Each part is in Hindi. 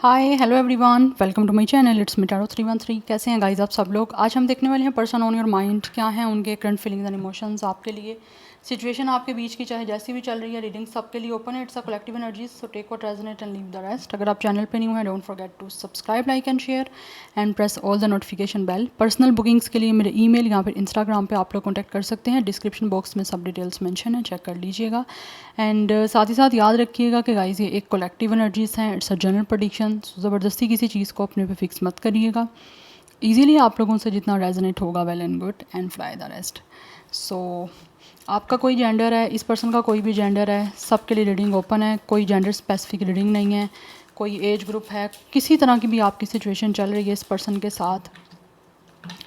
Hi hello everyone, welcome to my channel. It's me Taro 313। कैसे हैं गाइस आप सब लोग। आज हम देखने वाले हैं पर्सन ऑन योर माइंड, क्या हैं उनके करंट फीलिंग्स एंड इमोशंस आपके लिए। सिचुएशन आपके बीच की चाहे जैसी भी चल रही है, रीडिंग सबके लिए ओपन है। It's a collective energies, so take what resonate and leave the rest. अगर आप चैनल पे न्यू हैं, don't forget to subscribe, like and share and press all the notification bell. Personal bookings के लिए मेरे ईमेल या फिर इंस्टाग्राम पे आप लोग कॉन्टैक्ट कर सकते हैं। डिस्क्रिप्शन बॉक्स में सब डिटेल्स मेंशन है, चेक कर लीजिएगा। एंड साथ ही साथ याद रखिएगा कि गाइस ये एक कलेक्टिव एनर्जीज़ हैं, इट्स अ जनरल प्रेडिक्शन। ज़बरदस्ती किसी चीज़ को अपने पे फिक्स मत करिएगा। इजीली आप लोगों से जितना रेजोनेट होगा, well and good, and fly the rest. So आपका कोई जेंडर है, इस पर्सन का कोई भी जेंडर है, सबके लिए रीडिंग ओपन है। कोई जेंडर स्पेसिफिक रीडिंग नहीं है, कोई एज ग्रुप है, किसी तरह की भी आपकी सिचुएशन चल रही है इस पर्सन के साथ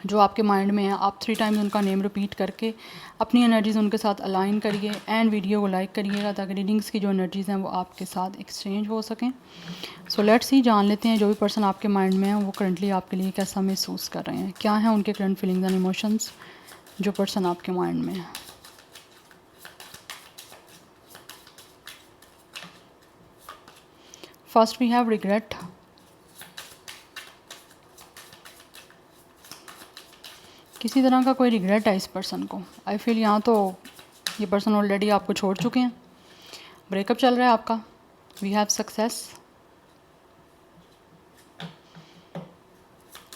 जो आपके माइंड में है, आप 3 टाइम्स उनका नेम रिपीट करके अपनी एनर्जीज़ उनके साथ अलाइन करिए एंड वीडियो को लाइक करिएगा ताकि रीडिंग्स की जो एनर्जीज़ हैं वो आपके साथ एक्सचेंज हो सकें। सो लेट्स सी, जान लेते हैं जो भी पर्सन आपके माइंड में है वो करंटली आपके लिए कैसा महसूस कर रहे हैं, क्या है उनके करंट फीलिंग्स एंड इमोशंस जो पर्सन आपके माइंड में है। First we have regret. किसी तरह का कोई रिग्रेट है इस पर्सन को। आई फील यहाँ तो ये पर्सन ऑलरेडी आपको छोड़ चुके हैं, ब्रेकअप चल रहा है आपका। We have success.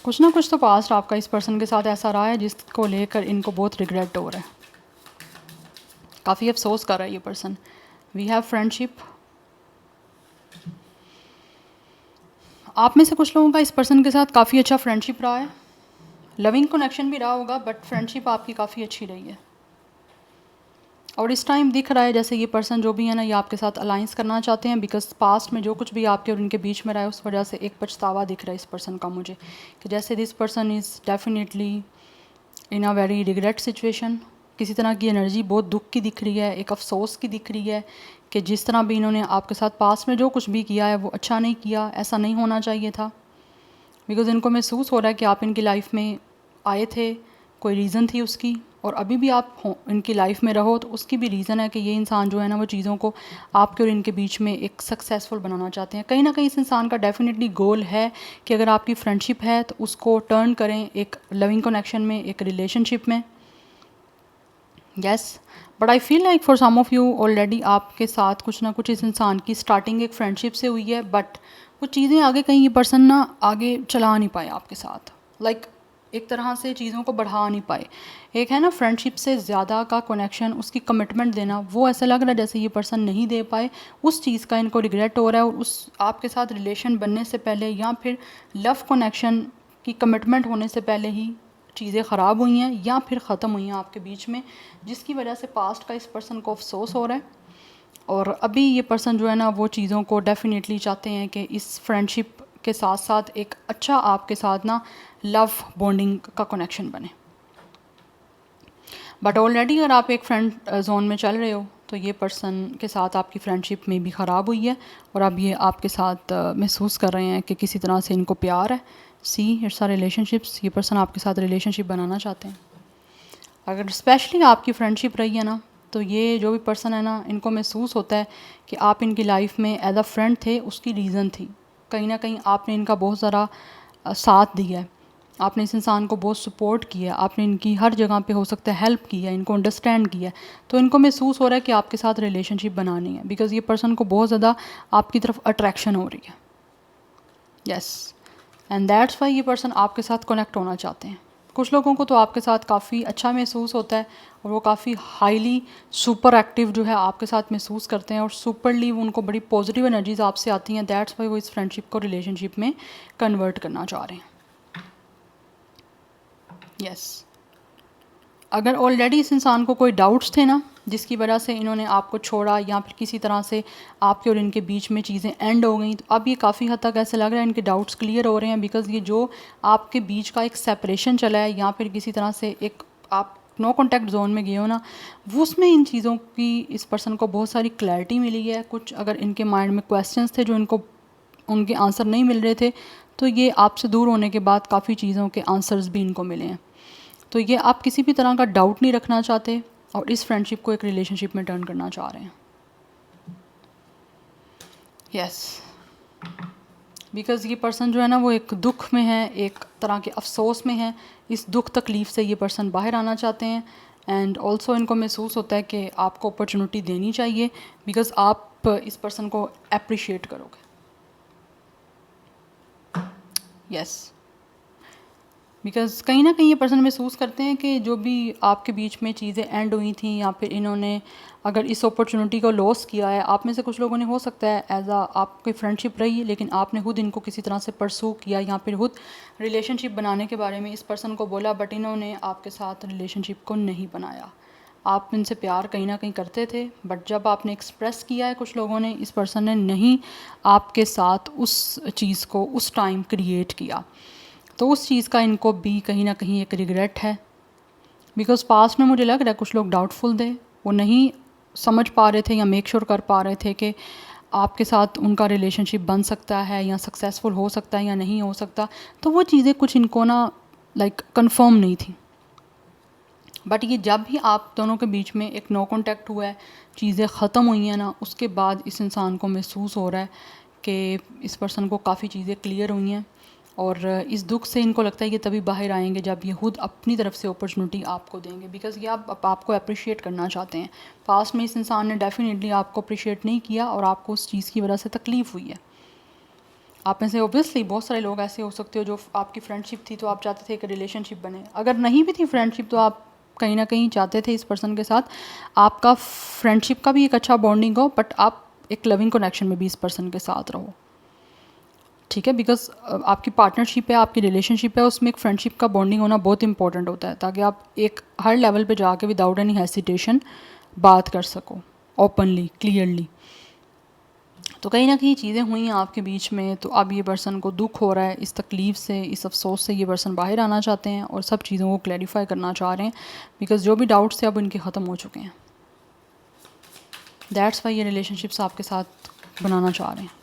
कुछ ना कुछ तो पास्ट आपका इस पर्सन के साथ ऐसा रहा है जिसको लेकर इनको बहुत रिग्रेट हो रहा है, काफ़ी अफसोस कर रहा है ये पर्सन। We have friendship. आप में से कुछ लोगों का इस पर्सन के साथ काफ़ी अच्छा फ्रेंडशिप रहा है, लविंग कनेक्शन भी रहा होगा, बट फ्रेंडशिप आपकी काफ़ी अच्छी रही है। और इस टाइम दिख रहा है जैसे ये पर्सन जो भी है ना, ये आपके साथ अलाइंस करना चाहते हैं, बिकॉज पास्ट में जो कुछ भी आपके और इनके बीच में रहा है उस वजह से एक पछतावा दिख रहा है इस पर्सन का मुझे, कि जैसे this person is definitely in a very regret situation. किसी तरह की एनर्जी बहुत दुख की दिख रही है, एक अफसोस की दिख रही है कि जिस तरह भी इन्होंने आपके साथ पास्ट में जो कुछ भी किया है वो अच्छा नहीं किया, ऐसा नहीं होना चाहिए था। बिकॉज इनको महसूस हो रहा है कि आप इनकी लाइफ में आए थे, कोई रीज़न थी उसकी, और अभी भी आप हो इनकी लाइफ में रहो तो उसकी भी रीज़न है कि ये इंसान जो है ना वो चीज़ों को आपके और इनके बीच में एक सक्सेसफुल बनाना चाहते हैं। कहीं ना कहीं इस इंसान का डेफिनेटली गोल है कि अगर आपकी फ्रेंडशिप है तो उसको टर्न करें एक लविंग कनेक्शन में, एक रिलेशनशिप में। Yes, but I feel like for some of you already आपके साथ कुछ ना कुछ इस इंसान की स्टार्टिंग एक फ्रेंडशिप से हुई है, बट कुछ चीज़ें आगे कहीं ये पर्सन ना आगे चला नहीं पाए आपके साथ, लाइक एक तरह से चीज़ों को बढ़ा नहीं पाए। एक है ना फ्रेंडशिप से ज़्यादा का कनेक्शन, उसकी कमिटमेंट देना, वो ऐसा लग रहा है जैसे ये पर्सन नहीं दे पाए। उस चीज़ का इनको रिग्रेट हो रहा है, और उस आपके साथ रिलेशन बनने से पहले या फिर लव कनेक्शन की कमिटमेंट होने से पहले ही चीज़ें ख़राब हुई हैं या फिर ख़त्म हुई हैं आपके बीच में, जिसकी वजह से पास्ट का इस पर्सन को अफसोस हो रहा है। और अभी ये पर्सन जो है ना वो चीज़ों को डेफिनेटली चाहते हैं कि इस फ्रेंडशिप के साथ साथ एक अच्छा आपके साथ ना लव बॉन्डिंग का कनेक्शन बने। बट ऑलरेडी अगर आप एक फ्रेंड जोन में चल रहे हो तो ये पर्सन के साथ आपकी फ्रेंडशिप में भी ख़राब हुई है, और अब ये आपके साथ महसूस कर रहे हैं कि किसी तरह से इनको प्यार है। सी, इट्स अ रिलेशनशिप्स। ये पर्सन आपके साथ रिलेशनशिप बनाना चाहते हैं। अगर स्पेशली आपकी फ्रेंडशिप रही है ना, तो ये जो भी पर्सन है ना, इनको महसूस होता है कि आप इनकी लाइफ में एज अ फ्रेंड थे, उसकी रीज़न थी कहीं ना कहीं आपने इनका बहुत ज़्यादा साथ दिया है, आपने इस इंसान को बहुत सपोर्ट किया, आपने इनकी हर जगह पे हो सकता है हेल्प की है, इनको अंडरस्टैंड किया है। तो इनको महसूस हो रहा है कि आपके साथ रिलेशनशिप बनानी है, बिकॉज़ ये पर्सन को बहुत ज़्यादा आपकी तरफ अट्रैक्शन हो रही है। यस, एंड दैट्स वाई ये पर्सन आपके साथ कनेक्ट होना चाहते हैं। कुछ लोगों को तो आपके साथ काफ़ी अच्छा महसूस होता है और वो काफ़ी हाईली सुपर एक्टिव जो है आपके साथ महसूस करते हैं, और सुपरली उनको बड़ी पॉजिटिव एनर्जीज आपसे आती हैं। दैट्स वाई वो इस फ्रेंडशिप को रिलेशनशिप में कन्वर्ट करना चाह रहे हैं। यस, अगर ऑलरेडी इस इंसान को कोई डाउट्स थे ना जिसकी वजह से इन्होंने आपको छोड़ा, या फिर किसी तरह से आपके और इनके बीच में चीज़ें एंड हो गई, तो अब ये काफ़ी हद तक ऐसे लग रहा है इनके डाउट्स क्लियर हो रहे हैं। बिकॉज़ ये जो आपके बीच का एक सेपरेशन चला है, या फिर किसी तरह से एक आप नो कॉन्टैक्ट जोन में गए हो ना, वो उसमें इन चीज़ों की इस पर्सन को बहुत सारी क्लैरिटी मिली है। कुछ अगर इनके माइंड में क्वेश्चंस थे जो इनको उनके आंसर नहीं मिल रहे थे, तो ये आपसे दूर होने के बाद काफ़ी चीज़ों के आंसर्स भी इनको मिले हैं। तो ये आप किसी भी तरह का डाउट नहीं रखना चाहते और इस फ्रेंडशिप को एक रिलेशनशिप में टर्न करना चाह रहे हैं। यस, बिकॉज़ ये पर्सन जो है ना वो एक दुख में है, एक तरह के अफसोस में है। इस दुख तकलीफ़ से ये पर्सन बाहर आना चाहते हैं एंड ऑल्सो इनको महसूस होता है कि आपको अपॉर्चुनिटी देनी चाहिए बिकॉज़ आप इस पर्सन को अप्रिशिएट करोगे। यस, बिकॉज़ कहीं ना कहीं ये पर्सन महसूस करते हैं कि जो भी आपके बीच में चीज़ें एंड हुई थी या फिर इन्होंने अगर इस अपॉर्चुनिटी को लॉस किया है, आप में से कुछ लोगों ने हो सकता है एज आ आपकी फ्रेंडशिप रही लेकिन आपने खुद इनको किसी तरह से परसू किया या फिर खुद रिलेशनशिप बनाने के बारे में इस पर्सन को बोला, बट इन्होंने आपके साथ रिलेशनशिप को नहीं बनाया। आप इनसे प्यार कहीं ना कहीं करते थे, बट जब आपने एक्सप्रेस किया है कुछ लोगों ने, इस पर्सन ने नहीं आपके साथ उस चीज़ को उस टाइम क्रिएट किया। तो उस चीज़ का इनको भी कहीं ना कहीं एक रिग्रेट है बिकॉज़ पास्ट में मुझे लग रहा है कुछ लोग डाउटफुल थे, वो नहीं समझ पा रहे थे या मेक श्योर कर पा रहे थे कि आपके साथ उनका रिलेशनशिप बन सकता है या सक्सेसफुल हो सकता है या नहीं हो सकता। तो वो चीज़ें कुछ इनको ना लाइक कंफर्म नहीं थी। बट ये जब भी आप दोनों के बीच में एक नो कॉन्टैक्ट हुआ है, चीज़ें ख़त्म हुई हैं ना, उसके बाद इस इंसान को महसूस हो रहा है कि इस पर्सन को काफ़ी चीज़ें क्लियर हुई हैं और इस दुख से इनको लगता है कि तभी बाहर आएंगे जब ये खुद अपनी तरफ से अपॉर्चुनिटी आपको देंगे बिकॉज़ ये आपको अप्रिशिएट करना चाहते हैं। पास्ट में इस इंसान ने डेफिनेटली आपको अप्रिशिएट नहीं किया और आपको उस चीज़ की वजह से तकलीफ़ हुई है। आप में से ओबियसली बहुत सारे लोग ऐसे हो सकते हो जो आपकी फ्रेंडशिप थी तो आप चाहते थे कि रिलेशनशिप बने, अगर नहीं भी थी फ्रेंडशिप तो आप कहीं ना कहीं चाहते थे इस पर्सन के साथ आपका फ्रेंडशिप का भी एक अच्छा बॉन्डिंग हो, बट आप एक लविंग कनेक्शन में भी इस पर्सन के साथ रहो। ठीक है, बिकॉज आपकी पार्टनरशिप है, आपकी रिलेशनशिप है, उसमें एक फ्रेंडशिप का बॉन्डिंग होना बहुत इंपॉर्टेंट होता है ताकि आप एक हर लेवल पे जाके विदाउट एनी हेसिटेशन बात कर सको ओपनली क्लियरली। तो कहीं ना कहीं चीज़ें हुई हैं आपके बीच में, तो अब ये पर्सन को दुख हो रहा है, इस तकलीफ़ से, इस अफसोस से ये पर्सन बाहर आना चाहते हैं और सब चीज़ों को क्लैरिफाई करना चाह रहे हैं बिकॉज जो भी डाउट्स थे अब इनके ख़त्म हो चुके हैं। दैट्स वाई ये रिलेशनशिप्स आपके साथ बनाना चाह रहे हैं।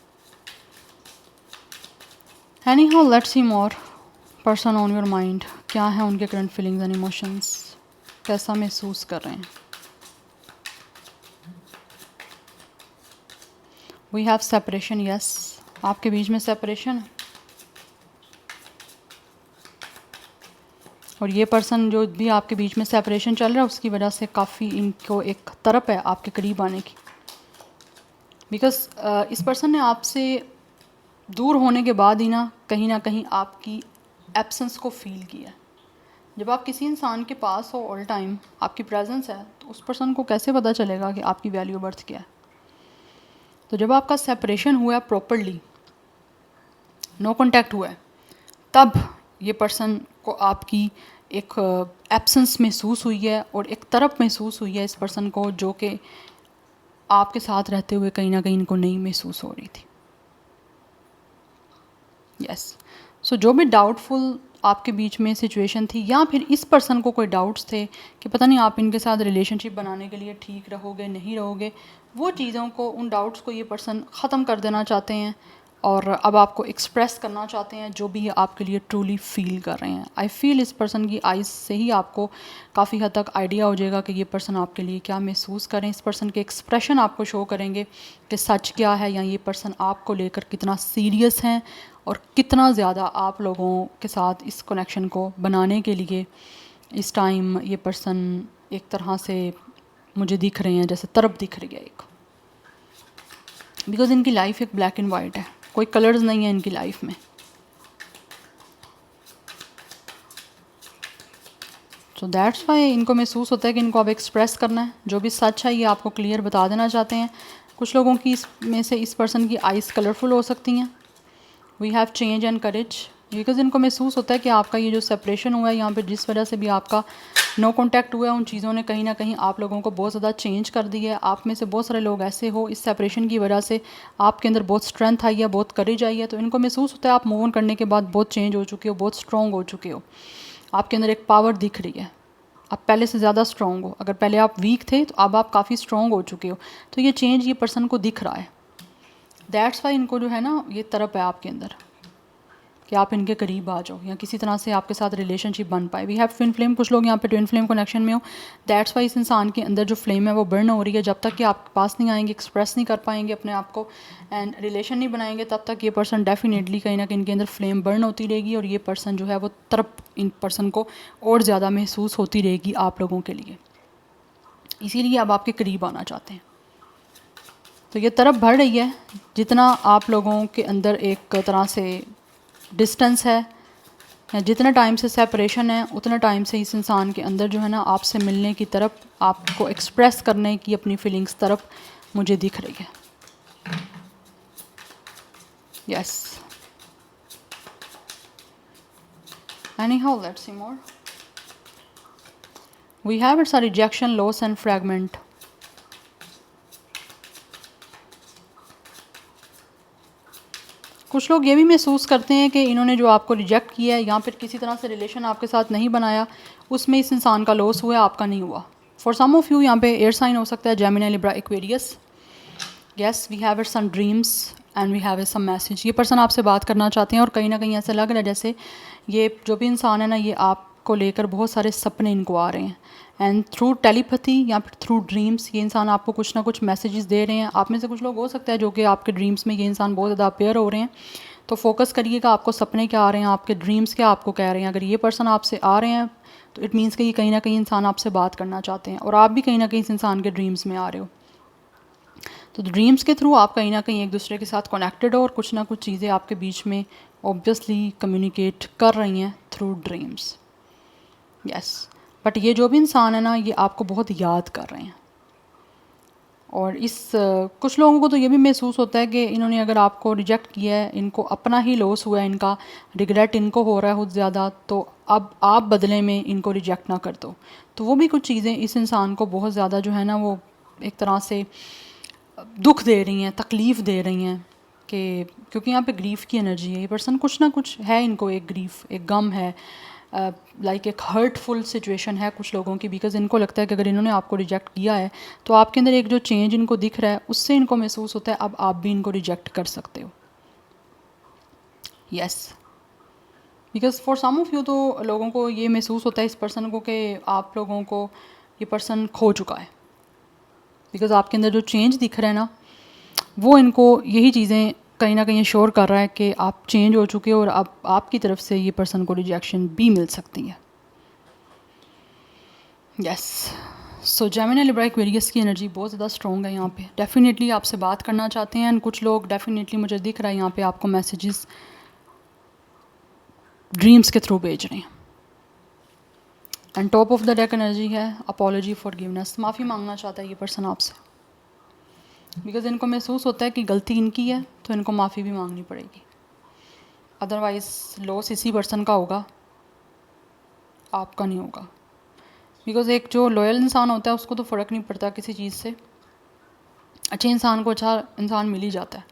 Anyhow, let's see more. Person on your mind, क्या है उनके करंट फीलिंग्स एंड इमोशंस, कैसा महसूस कर रहे हैं। वी हैव सेपरेशन, यस, आपके बीच में सेपरेशन है और ये पर्सन जो भी आपके बीच में सेपरेशन चल रहा है उसकी वजह से काफ़ी इनको एक तरफ है आपके करीब आने की बिकॉज इस पर्सन ने आपसे दूर होने के बाद ही ना कहीं आपकी एब्सेंस को फील किया। जब आप किसी इंसान के पास हो ऑल टाइम, आपकी प्रेजेंस है, तो उस पर्सन को कैसे पता चलेगा कि आपकी वैल्यू बर्थ क्या है। तो जब आपका सेपरेशन हुआ है प्रॉपरली, नो कॉन्टैक्ट हुआ है, तब ये पर्सन को आपकी एक एब्सेंस महसूस हुई है और एक तरफ महसूस हुई है इस पर्सन को जो कि आपके साथ रहते हुए कहीं ना कहीं इनको नहीं महसूस हो रही थी। यस, सो जो भी डाउटफुल आपके बीच में सिचुएशन थी या फिर इस पर्सन को कोई डाउट्स थे कि पता नहीं आप इनके साथ रिलेशनशिप बनाने के लिए ठीक रहोगे नहीं रहोगे, वो चीज़ों को, उन डाउट्स को ये पर्सन ख़त्म कर देना चाहते हैं और अब आपको एक्सप्रेस करना चाहते हैं जो भी आपके लिए ट्रूली फील कर रहे हैं। आई फील इस पर्सन की आइज़ से ही आपको काफ़ी हद तक आइडिया हो जाएगा कि ये पर्सन आपके लिए क्या महसूस करें। इस पर्सन के एक्सप्रेशन आपको शो करेंगे कि सच क्या है या ये पर्सन आपको लेकर कितना सीरियस हैं और कितना ज़्यादा आप लोगों के साथ इस कनेक्शन को बनाने के लिए इस टाइम ये पर्सन एक तरह से मुझे दिख रहे हैं, जैसे तरफ दिख रही है एक, बिकॉज इनकी लाइफ एक ब्लैक एंड वाइट है, कोई कलर्स नहीं है इनकी लाइफ में। सो दैट्स वाई इनको महसूस होता है कि इनको अब एक्सप्रेस करना है, जो भी सच है ये आपको क्लियर बता देना चाहते हैं। कुछ लोगों की इसमें से इस पर्सन की आइज़ कलरफुल हो सकती हैं। We have change and courage, because इनको महसूस होता है कि आपका ये जो सेपरेशन हुआ है यहाँ पे, जिस वजह से भी आपका नो कॉन्टैक्ट हुआ है, उन चीज़ों ने कहीं ना कहीं आप लोगों को बहुत ज़्यादा चेंज कर दी है। आप में से बहुत सारे लोग ऐसे हो, इस सेपरेशन की वजह से आपके अंदर बहुत स्ट्रेंथ आई है, बहुत करेज आई है, तो इनको महसूस होता है आप मूव ऑन करने के बाद बहुत चेंज हो चुके हो, बहुत स्ट्रॉन्ग हो चुके हो, आपके अंदर एक पावर दिख रही है, आप पहले से ज़्यादा स्ट्रॉन्ग हो। अगर पहले आप वीक थे तो अब आप काफ़ी स्ट्रॉन्ग हो चुके हो, तो ये चेंज ये पर्सन को दिख रहा है। दैट्स वाई इनको जो है ना ये तरफ है आपके अंदर। कि आप इनके करीब आ जाओ या किसी तरह से आपके साथ रिलेशनशिप बन पाए। वी हैव ट्विन फ्लेम, कुछ लोग यहाँ पे ट्विन फ्लेम कनेक्शन में हो, दैट्स वाई इस इंसान के अंदर जो फ्लेम है वो बर्न हो रही है। जब तक कि आपके पास नहीं आएंगे, एक्सप्रेस नहीं कर पाएंगे अपने आप को एंड रिलेशन नहीं बनाएंगे, तब तक ये पर्सन डेफिनेटली कहीं ना कहीं इनके अंदर फ्लेम बर्न होती रहेगी और ये पर्सन जो है वो तरफ इन पर्सन को और ज़्यादा महसूस होती रहेगी आप लोगों के लिए, इसीलिए अब आपके करीब आना चाहते हैं। तो ये तरफ बढ़ रही है, जितना आप लोगों के अंदर एक तरह से डिस्टेंस है या जितना टाइम से सेपरेशन है, उतना टाइम से इस इंसान के अंदर जो है ना आपसे मिलने की तरफ, आपको एक्सप्रेस करने की अपनी फीलिंग्स तरफ मुझे दिख रही है। Yes, anyhow let's see more. We have it's a rejection, loss and fragment. कुछ लोग ये भी महसूस करते हैं कि इन्होंने जो आपको रिजेक्ट किया है या फिर किसी तरह से रिलेशन आपके साथ नहीं बनाया, उसमें इस इंसान का लॉस हुआ है, आपका नहीं हुआ। फॉर सम ऑफ यू यहाँ पे एयर साइन हो सकता है, Gemini, Libra, Aquarius. Yes, we have it some dreams and we have it some message. ये पर्सन आपसे बात करना चाहते हैं और कहीं ना कहीं ऐसा लग रहा है जैसे ये जो भी इंसान है ना, ये आपको लेकर बहुत सारे सपने इनको आ रहे हैं एंड थ्रू टेलीपैथी या फिर थ्रू ड्रीम्स ये इंसान आपको कुछ ना कुछ मैसेजेस दे रहे हैं। आप में से कुछ लोग हो सकता है जो कि आपके ड्रीम्स में ये इंसान बहुत ज़्यादा अपेयर हो रहे हैं, तो फोकस करिएगा आपको सपने क्या आ रहे हैं, आपके ड्रीम्स क्या आपको कह रहे हैं। अगर ये पर्सन आपसे आ रहे हैं तो इट मीन्स कि ये कहीं ना कहीं इंसान आपसे बात करना चाहते हैं और आप भी कहीं ना कहीं इस इंसान के ड्रीम्स में आ रहे हो। तो ड्रीम्स के थ्रू आप कहीं ना कहीं एक दूसरे के साथ कनेक्टेड हो और कुछ ना कुछ चीज़ें आपके बीच में ऑब्वियसली कम्युनिकेट कर रही हैं थ्रू ड्रीम्स। यस, बट ये जो भी इंसान है ना, ये आपको बहुत याद कर रहे हैं और इस कुछ लोगों को तो ये भी महसूस होता है कि इन्होंने अगर आपको रिजेक्ट किया है, इनको अपना ही लॉस हुआ है, इनका रिग्रेट इनको हो रहा है बहुत ज़्यादा, तो अब आप बदले में इनको रिजेक्ट ना कर दो। तो वो भी कुछ चीज़ें इस इंसान को बहुत ज़्यादा जो है ना वो एक तरह से दुख दे रही हैं, तकलीफ़ दे रही हैं कि क्योंकि यहाँ पे ग्रीफ की एनर्जी है। ये पर्सन कुछ ना कुछ है, इनको एक ग्रीफ, एक गम है, लाइक एक हर्टफुल सिचुएशन है कुछ लोगों की, बिकॉज इनको लगता है कि अगर इन्होंने आपको रिजेक्ट किया है तो आपके अंदर एक जो चेंज इनको दिख रहा है उससे इनको महसूस होता है अब आप भी इनको रिजेक्ट कर सकते हो। Yes, because for some of you तो लोगों को ये महसूस होता है इस पर्सन को कि आप लोगों को ये पर्सन खो चुका है, बिकॉज आपके अंदर जो चेंज दिख रहा है ना, वो इनको यही चीज़ें कहीं ना कहीं श्योर कर रहा है कि आप चेंज हो चुके हो और अब आपकी तरफ से ये पर्सन को रिजेक्शन भी मिल सकती है। यस, सो जेमिनी, लिब्रा, एक्वेरियस की एनर्जी बहुत ज़्यादा स्ट्रॉन्ग है यहाँ पे, डेफिनेटली आपसे बात करना चाहते हैं एंड कुछ लोग डेफिनेटली मुझे दिख रहा है यहाँ पे आपको मैसेजेस ड्रीम्स के थ्रू भेज रहे हैं। And top of the deck energy है अपॉलॉजी, फॉरगिवनेस, माफ़ी मांगना चाहता है ये पर्सन आपसे, बिकॉज इनको महसूस होता है कि गलती इनकी है तो इनको माफ़ी भी मांगनी पड़ेगी, अदरवाइज़ लॉस इसी पर्सन का होगा, आपका नहीं होगा। बिकॉज एक जो लॉयल इंसान होता है उसको तो फ़र्क नहीं पड़ता किसी चीज़ से, अच्छे इंसान को अच्छा इंसान मिल ही जाता है,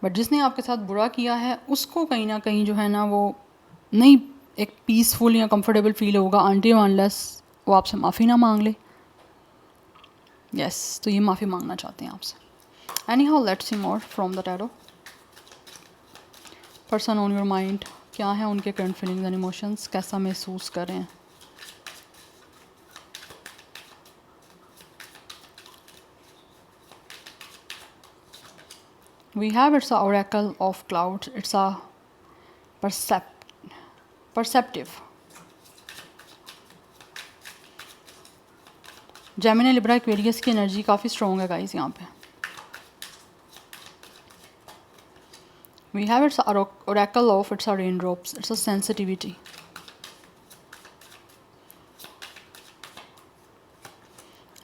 बट जिसने आपके साथ बुरा किया है उसको कहीं ना कहीं जो है ना वो नहीं एक पीसफुल या कंफर्टेबल फील होगा अनटिल अनलेस वो आपसे माफ़ी ना मांग ले। यस, तो ये माफ़ी मांगना चाहते हैं आपसे। Any how let's see more from the tarot. Person on your mind, क्या है उनके करंट फीलिंग्स एंड इमोशंस, कैसा महसूस कर रहे हैं। We have it's a oracle of clouds. It's a perceptive. Gemini, Libra, Aquarius की एनर्जी काफ़ी स्ट्रॉन्ग है गाइस यहाँ पे। We have it's a oracle of it's a raindrops. It's a sensitivity.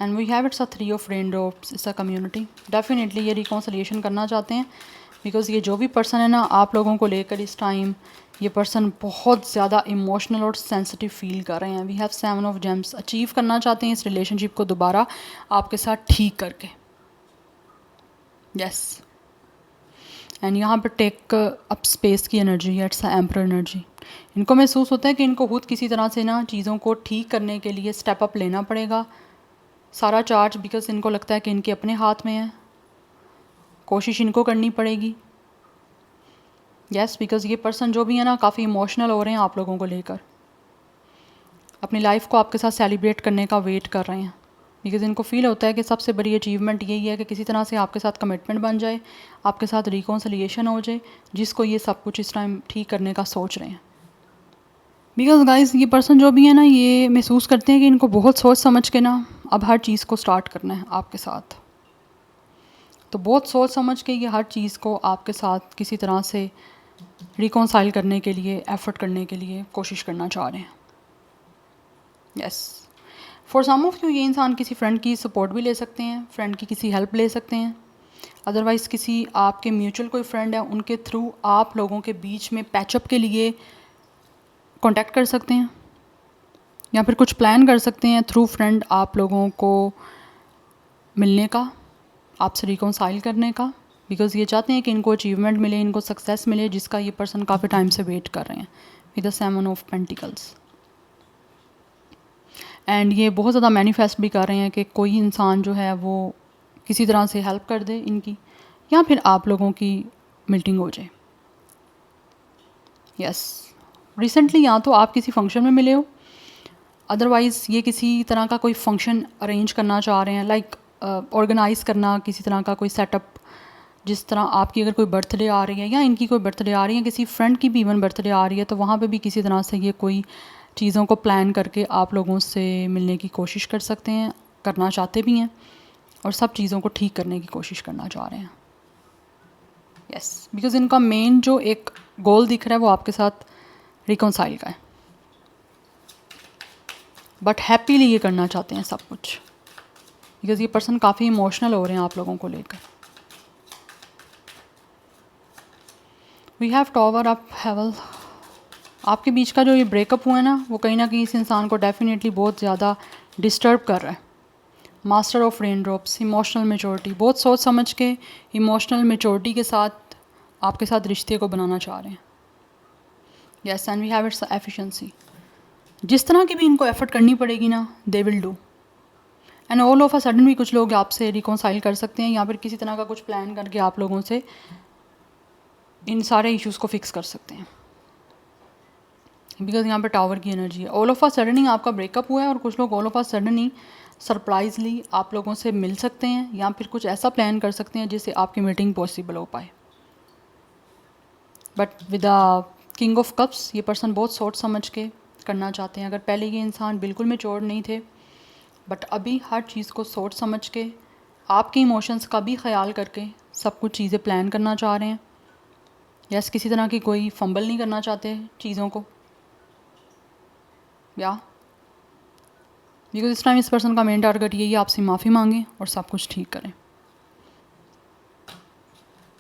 And we have it's a 3 of raindrops, it's a community. Definitely ये रिकॉन्सिलिएशन करना चाहते हैं, बिकॉज ये जो भी पर्सन है ना आप लोगों को लेकर इस टाइम ये पर्सन बहुत ज़्यादा इमोशनल और सेंसिटिव फील कर रहे हैं। We have 7 of gems, achieve करना चाहते हैं इस रिलेशनशिप को दोबारा आपके साथ ठीक करके। यस, एंड यहाँ पर टेक अप स्पेस की एनर्जी है, इट्स अ एम्परर एनर्जी। इनको महसूस होता है कि इनको खुद किसी तरह से ना चीज़ों को ठीक करने के लिए स्टेप अप लेना पड़ेगा, सारा चार्ज, बिकॉज इनको लगता है कि इनके अपने हाथ में है, कोशिश इनको करनी पड़ेगी। यस, बिकॉज़ ये पर्सन जो भी है ना काफ़ी इमोशनल हो रहे हैं आप लोगों को लेकर, अपनी लाइफ को आपके साथ सेलिब्रेट करने का वेट कर रहे हैं। बिकॉज़ इनको फील होता है कि सबसे बड़ी अचीवमेंट यही है कि किसी तरह से आपके साथ कमिटमेंट बन जाए, आपके साथ रिकॉन्सिलिएशन हो जाए, जिसको ये सब कुछ इस टाइम ठीक करने का सोच रहे हैं। बिकॉज़ गाइस ये पर्सन जो भी है ना ये महसूस करते हैं कि इनको बहुत सोच समझ के ना अब हर चीज़ को स्टार्ट करना है आपके साथ। तो बहुत सोच समझ के ये हर चीज़ को आपके साथ किसी तरह से रिकॉन्साइल करने के लिए, एफ़र्ट करने के लिए कोशिश करना चाह रहे हैं। Yes, for some of you ये इंसान किसी फ्रेंड की सपोर्ट भी ले सकते हैं, फ्रेंड की किसी हेल्प ले सकते हैं, अदरवाइज़ किसी आपके म्यूचुअल कोई फ्रेंड है उनके थ्रू आप लोगों के बीच में पैचअप के लिए कांटेक्ट कर सकते हैं, या फिर कुछ प्लान कर सकते हैं थ्रू फ्रेंड आप लोगों को मिलने का, आपसे रिकॉन्साइल करने का। बिकॉज़ ये चाहते हैं कि इनको अचीवमेंट मिले, इनको सक्सेस मिले, जिसका ये पर्सन काफ़ी टाइम से वेट कर रहे हैं with the 7 of pentacles. And ये बहुत ज़्यादा मैनिफेस्ट भी कर रहे हैं कि कोई इंसान जो है वो किसी तरह से हेल्प कर दे इनकी, या फिर आप लोगों की मीटिंग हो जाए। यस, रिसेंटली या तो आप किसी फंक्शन में मिले हो, अदरवाइज़ ये किसी तरह का कोई फंक्शन अरेंज करना चाह रहे हैं, लाइक ऑर्गेनाइज़ करना किसी तरह का कोई सेटअप। जिस तरह आपकी अगर कोई बर्थडे आ रही है या इनकी कोई बर्थडे आ रही है, किसी फ्रेंड की भी इवन बर्थडे आ रही है, तो वहाँ पे भी किसी तरह से ये कोई चीज़ों को प्लान करके आप लोगों से मिलने की कोशिश कर सकते हैं, करना चाहते भी हैं, और सब चीज़ों को ठीक करने की कोशिश करना चाह रहे हैं। यस, बिकॉज़ इनका मेन जो एक गोल दिख रहा है वो आपके साथ रिकॉन्साइल का है, बट हैप्पीली ये करना चाहते हैं सब कुछ, बिकॉज़ ये पर्सन काफ़ी इमोशनल हो रहे हैं आप लोगों को लेकर। वी हैव टॉवर अप हेवल। आपके बीच का जो ये ब्रेकअप हुआ है ना वो कहीं ना कहीं इस इंसान को डेफिनेटली बहुत ज़्यादा डिस्टर्ब कर रहा है। Master of rain drops, emotional maturity, बहुत सोच समझ के इमोशनल मेचोरिटी के साथ आपके साथ रिश्ते को बनाना चाह रहे हैं। Yes, and we have it's efficiency. जिस तरह की भी इनको एफर्ट करनी पड़ेगी ना they will do, and all of a sudden भी कुछ लोग आपसे रिकॉन्साइल कर सकते हैं, या फिर किसी तरह का कुछ प्लान करके आप लोगों से इन सारे इश्यूज़ को फिक्स कर सकते हैं। बिकॉज यहाँ पे टावर की एनर्जी है। ऑल ऑफ अ सडन ही आपका ब्रेकअप हुआ है, और कुछ लोग ऑल ऑफ अ सडन ही सरप्राइजली आप लोगों से मिल सकते हैं, या फिर कुछ ऐसा प्लान कर सकते हैं जिससे आपकी मीटिंग पॉसिबल हो पाए। But with the king of cups ये पर्सन बहुत सोच समझ के करना चाहते हैं। अगर पहले ये इंसान बिल्कुल मैच्योर नहीं थे, बट अभी हर चीज़ को सोच समझ के आपके इमोशंस का भी ख्याल करके सब कुछ चीज़ें प्लान करना चाह रहे हैं। यस, किसी तरह की कोई फंबल नहीं करना चाहते चीज़ों को, या बिकॉज इस टाइम इस पर्सन का मेन टारगेट यही है आपसे माफ़ी मांगें और सब कुछ ठीक करें।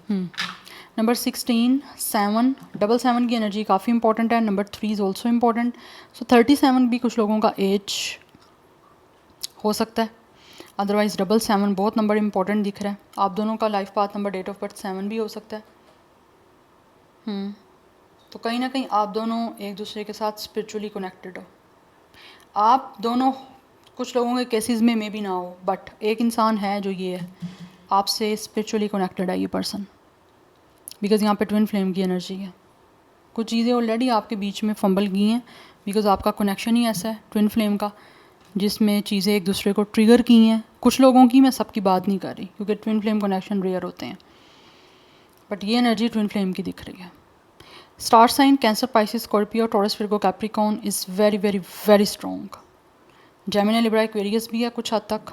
नंबर 16, 7, डबल 7 की एनर्जी काफ़ी इंपॉर्टेंट है। Number 3 is also important. So 37 भी कुछ लोगों का एज हो सकता है, अदरवाइज़ डबल 7 बहुत नंबर इंपॉर्टेंट दिख रहा है। आप दोनों का life path number, date of birth 7 भी हो सकता है। तो कहीं ना कहीं आप दोनों एक दूसरे के साथ स्पिरिचुअली कनेक्टेड हो। आप दोनों, कुछ लोगों के केसेस में मे भी ना हो, बट एक इंसान है जो ये है आपसे स्पिरिचुअली कनेक्टेड है ये पर्सन, बिकॉज़ यहाँ पे ट्विन फ्लेम की एनर्जी है। कुछ चीज़ें ऑलरेडी आपके बीच में फंबल गई हैं, बिकॉज़ आपका कनेक्शन ही ऐसा है ट्विन फ्लेम का, जिसमें चीज़ें एक दूसरे को ट्रिगर की हैं। कुछ लोगों की, मैं सबकी बात नहीं कर रही, क्योंकि ट्विन फ्लेम कनेक्शन रेयर होते हैं, बट ये एनर्जी ट्विन फ्लेम की दिख रही है। Star sign Cancer, Pisces, Scorpio, Taurus, Virgo, Capricorn is very very very strong. Gemini, Libra, Aquarius भी है कुछ हद तक,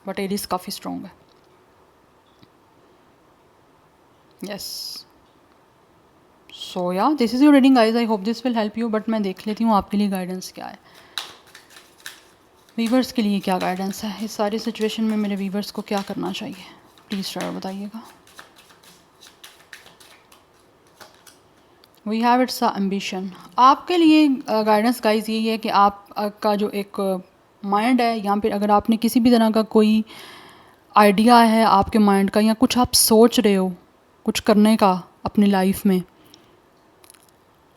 बट एरीज काफ़ी स्ट्रॉन्ग है। Yes, so yeah this is your reading guys, I hope this will help you. But मैं देख लेती हूँ आपके लिए गाइडेंस क्या है, वीवर्स के लिए क्या गाइडेंस है इस सारी सिचुएशन में। मेरे वीवर्स को क्या करना चाहिए, प्लीज़ श्योर बताइएगा। We have it's a ambition. आपके लिए गाइडेंस गाइज यही है कि आप का जो एक माइंड है, या फिर अगर आपने किसी भी तरह का कोई आइडिया है आपके माइंड का, या कुछ आप सोच रहे हो कुछ करने का अपनी लाइफ में,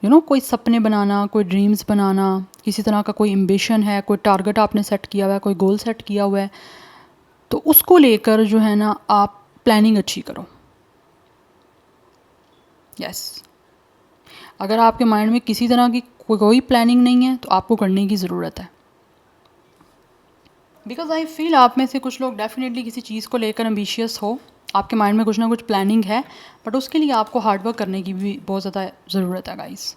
कोई सपने बनाना, कोई ड्रीम्स बनाना, किसी तरह का कोई एम्बिशन है, कोई टारगेट आपने सेट किया हुआ है, कोई गोल सेट किया हुआ है, तो उसको लेकर जो है ना आप प्लानिंग अच्छी करो। यस अगर आपके माइंड में किसी तरह की कोई प्लानिंग नहीं है तो आपको करने की ज़रूरत है, बिकॉज आई फील आप में से कुछ लोग डेफिनेटली किसी चीज़ को लेकर एम्बिशियस हो, आपके माइंड में कुछ ना कुछ प्लानिंग है, बट उसके लिए आपको हार्डवर्क करने की भी बहुत ज़्यादा ज़रूरत है गाइस।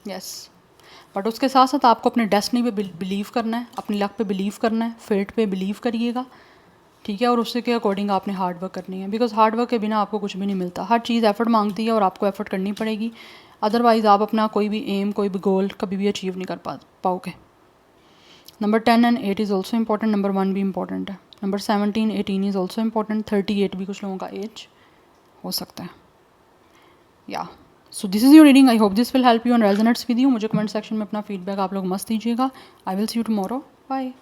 यस बट उसके साथ साथ आपको अपने डेस्टिनी पे बिलीव करना है, अपनी लक पे बिलीव करना है, फेट पे बिलीव करिएगा, ठीक है, और उससे के अकॉर्डिंग आपने हार्ड वर्क करनी है, बिकॉज हार्ड वर्क के बिना आपको कुछ भी नहीं मिलता। हर चीज़ एफर्ट मांगती है और आपको एफर्ट करनी पड़ेगी, अदरवाइज़ आप अपना कोई भी एम कोई भी गोल कभी भी अचीव नहीं कर पाओगे। Number 10 and 8 is also important, number 1 भी इंपॉर्टेंट है, नंबर 17 18 इज़ ऑल्सो इंपॉर्टेंट, 38 भी कुछ लोगों का एज हो सकता है। Yeah so this is your reading, I hope this will help you and resonates with you. मुझे कमेंट सेक्शन में अपना फीडबैक आप लोग मस्त दीजिएगा। I will see you tomorrow, bye.